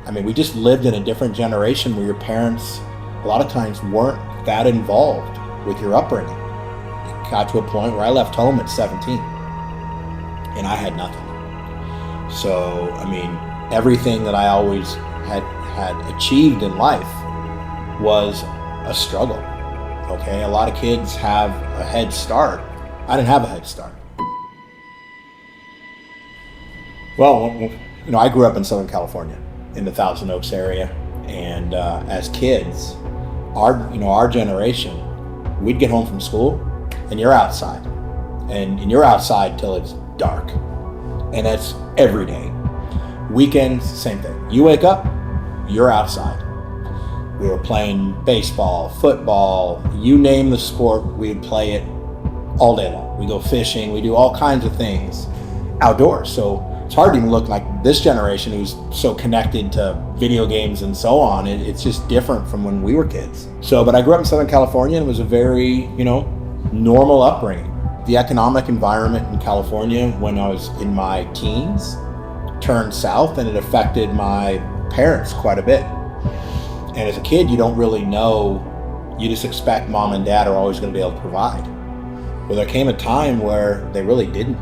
I mean, we just lived in a different generation where your parents a lot of times weren't that involved with your upbringing. It got to a point where I left home at 17 and I had nothing. So, I mean, everything that I always had achieved in life was a struggle. Okay, a lot of kids have a head start. I didn't have a head start. Well, I grew up in Southern California, in the Thousand Oaks area, and as kids, our generation, we'd get home from school, and you're outside, and you're outside till it's dark, and that's every day. Weekends, same thing. You wake up, you're outside. We were playing baseball, football, you name the sport, we'd play it all day long. We go fishing, we do all kinds of things outdoors. So it's hard to even look like this generation who's so connected to video games and so on. It's just different from when we were kids. But I grew up in Southern California, and it was a very, normal upbringing. The economic environment in California when I was in my teens turned south, and it affected my parents quite a bit. And as a kid, you don't really know, you just expect mom and dad are always going to be able to provide. Well, there came a time where they really didn't.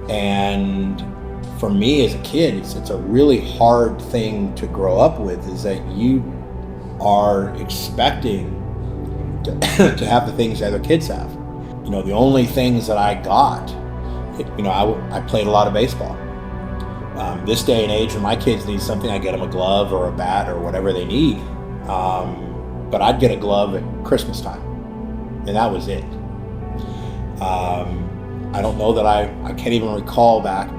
And for me as a kid, it's a really hard thing to grow up with, is that you are expecting to have the things that other kids have. The only things that I got, I played a lot of baseball. This day and age, when my kids need something, I get them a glove or a bat or whatever they need. But I'd get a glove at Christmas time, and that was it. I don't know that I can't even recall back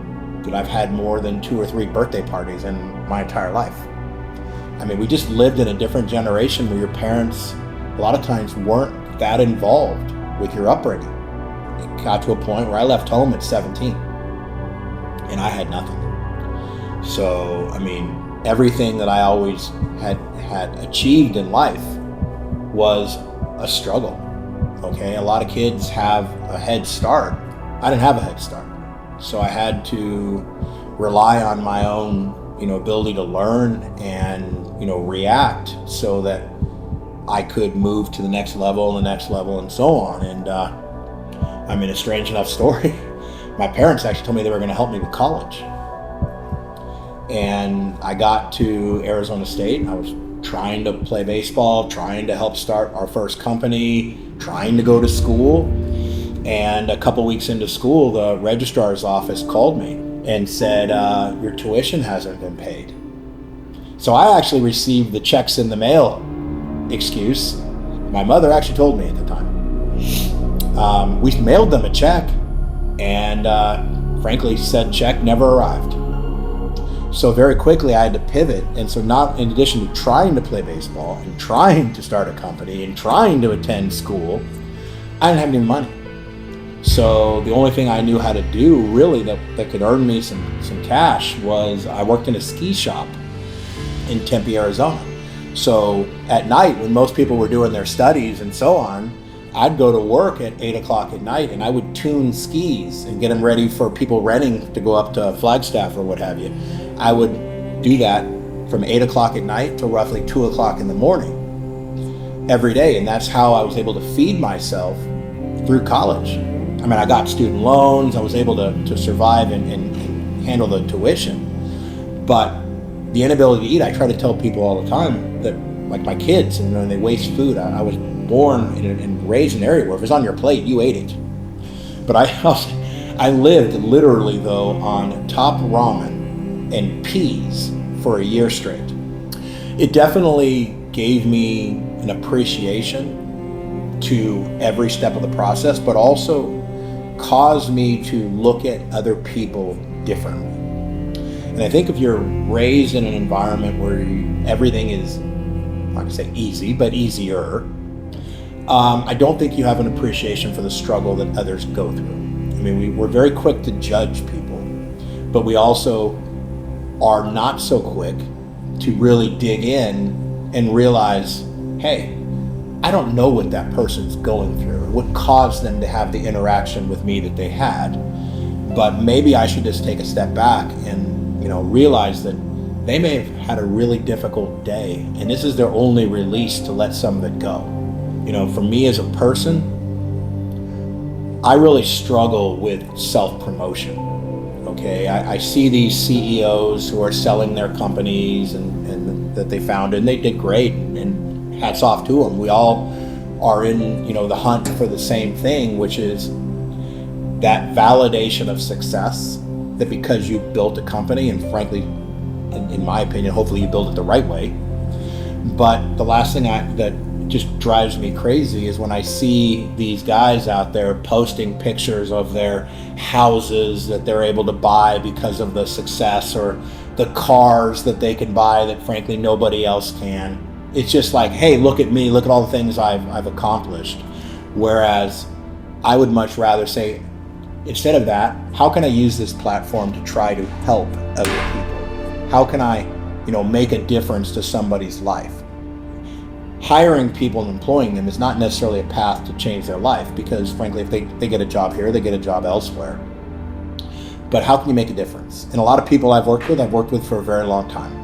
that I've had more than 2 or 3 birthday parties in my entire life. I mean, we just lived in a different generation where your parents a lot of times weren't that involved with your upbringing. It got to a point where I left home at 17 and I had nothing. So, I mean, everything that I always had achieved in life was a struggle. Okay, a lot of kids have a head start. I didn't have a head start. So I had to rely on my own, ability to learn and, react so that I could move to the next level and the next level and so on. And a strange enough story. My parents actually told me they were going to help me with college. And I got to Arizona State. I was trying to play baseball, trying to help start our first company, trying to go to school. And a couple weeks into school, the registrar's office called me and said, your tuition hasn't been paid. So I actually received the checks in the mail excuse. My mother actually told me at the time. We mailed them a check, and frankly, said check never arrived. So very quickly I had to pivot, and so not in addition to trying to play baseball and trying to start a company and trying to attend school, I didn't have any money. So the only thing I knew how to do really that could earn me some cash was I worked in a ski shop in Tempe, Arizona. So at night, when most people were doing their studies and so on, I'd go to work at 8 o'clock at night, and I would tune skis and get them ready for people renting to go up to Flagstaff or what have you. I would do that from 8 o'clock at night till roughly 2 o'clock in the morning every day. And that's how I was able to feed myself through college. I mean, I got student loans. I was able to survive and handle the tuition. But the inability to eat, I try to tell people all the time that, like my kids, and they waste food. I was born and raised in an area where if it was on your plate, you ate it. But I lived literally, though, on top ramen and peas for a year straight. It definitely gave me an appreciation to every step of the process, but also caused me to look at other people differently. And I think if you're raised in an environment where everything is, I'm not gonna say easy, but easier, I don't think you have an appreciation for the struggle that others go through. I mean, we're very quick to judge people, but we also are not so quick to really dig in and realize, hey, I don't know what that person's going through, or what caused them to have the interaction with me that they had, but maybe I should just take a step back and realize that they may have had a really difficult day, and this is their only release to let some of it go. For me as a person, I really struggle with self-promotion. Okay, I see these CEOs who are selling their companies and that they founded, and they did great, and hats off to them. We all are in, the hunt for the same thing, which is that validation of success, that because you built a company, and frankly, in my opinion, hopefully you build it the right way. But the last thing that just drives me crazy is when I see these guys out there posting pictures of their houses that they're able to buy because of the success, or the cars that they can buy that frankly nobody else can. It's just like, hey, look at me, look at all the things I've accomplished. Whereas I would much rather say, instead of that, how can I use this platform to try to help other people? How can I, make a difference to somebody's life? Hiring people and employing them is not necessarily a path to change their life, because frankly, if they get a job here, they get a job elsewhere. But how can you make a difference? And a lot of people I've worked with for a very long time.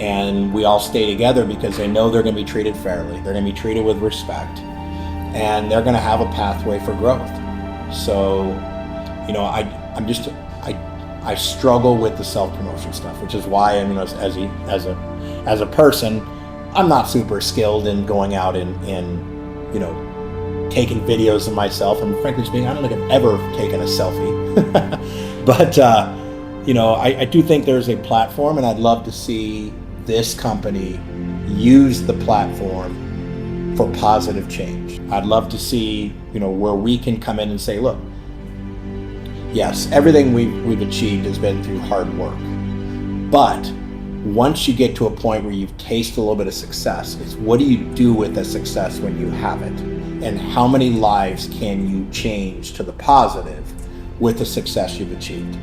And we all stay together because they know they're going to be treated fairly. They're going to be treated with respect. And they're going to have a pathway for growth. So, I struggle with the self-promotion stuff, which is why, as a person, I'm not super skilled in going out and taking videos of myself. And frankly speaking, I don't think I've ever taken a selfie. But, I do think there's a platform, and I'd love to see this company use the platform for positive change. I'd love to see, where we can come in and say, look, yes, everything we've achieved has been through hard work. But once you get to a point where you've tasted a little bit of success, it's what do you do with the success when you have it? And how many lives can you change to the positive with the success you've achieved?